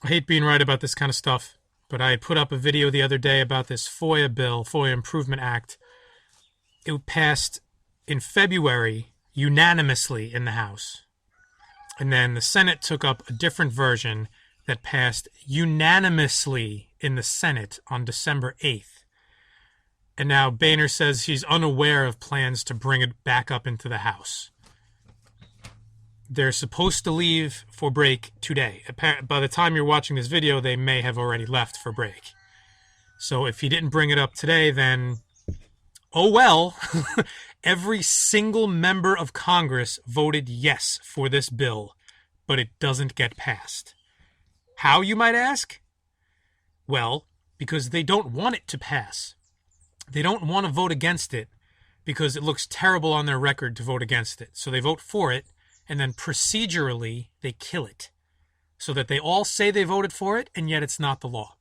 I hate being right about this kind of stuff, but I had put up a video the other day about this FOIA bill, FOIA Improvement Act. It passed in February unanimously in the House. And then the Senate took up a different version that passed unanimously in the Senate on December 8th. And now Boehner says he's unaware of plans to bring it back up into the House. They're supposed to leave for break today. By the time you're watching this video, they may have already left for break. So if he didn't bring it up today, then, oh well. Every single member of Congress voted yes for this bill, but it doesn't get passed. How, you might ask? Well, because they don't want it to pass. They don't want to vote against it because it looks terrible on their record to vote against it. So they vote for it, and then procedurally they kill it so that they all say they voted for it, and yet it's not the law.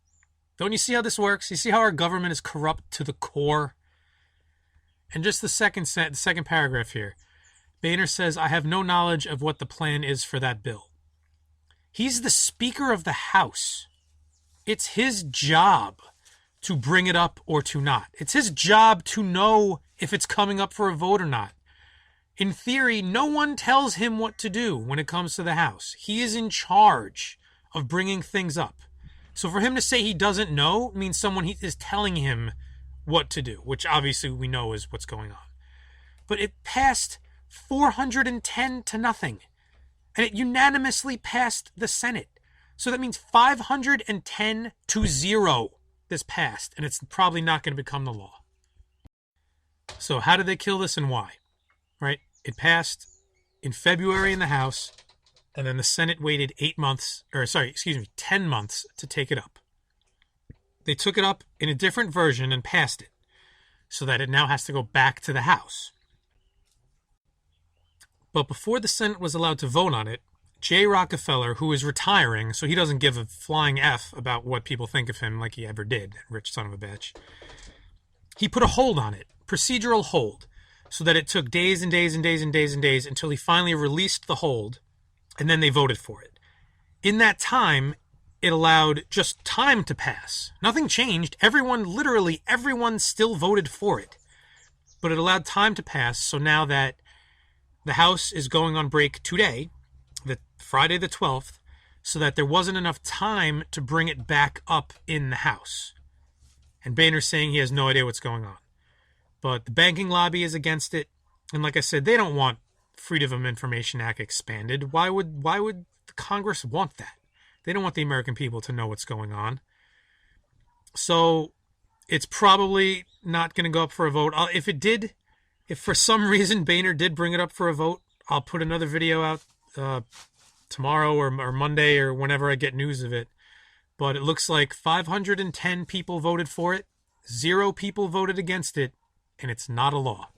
Don't you see how this works? You see how our government is corrupt to the core? And just the second paragraph here. Boehner says, I have no knowledge of what the plan is for that bill. He's the Speaker of the House. It's his job to bring it up or to not. It's his job to know if it's coming up for a vote or not. In theory, no one tells him what to do when it comes to the House. He is in charge of bringing things up. So for him to say he doesn't know means someone is telling him what to do, which obviously we know is what's going on. But it passed 410 to nothing. And it unanimously passed the Senate. So that means 510 to 0 this passed. And it's probably not going to become the law. So how did they kill this and why? Right? It passed in February in the House, and then the Senate waited 10 months to take it up. They took it up in a different version and passed it, so that it now has to go back to the House. But before the Senate was allowed to vote on it, Jay Rockefeller, who is retiring, so he doesn't give a flying F about what people think of him like he ever did, rich son of a bitch, he put a hold on it, procedural hold, so that it took days and days and days and days and days until he finally released the hold, and then they voted for it. In that time, it allowed just time to pass. Nothing changed. Literally everyone still voted for it. But it allowed time to pass, so now that the House is going on break today, Friday the 12th, so that there wasn't enough time to bring it back up in the House. And Boehner's saying he has no idea what's going on. But the banking lobby is against it. And like I said, they don't want Freedom of Information Act expanded. Why would the Congress want that? They don't want the American people to know what's going on. So it's probably not going to go up for a vote. If for some reason Boehner did bring it up for a vote, I'll put another video out tomorrow or Monday or whenever I get news of it. But it looks like 510 people voted for it. 0 people voted against it. And it's not a law.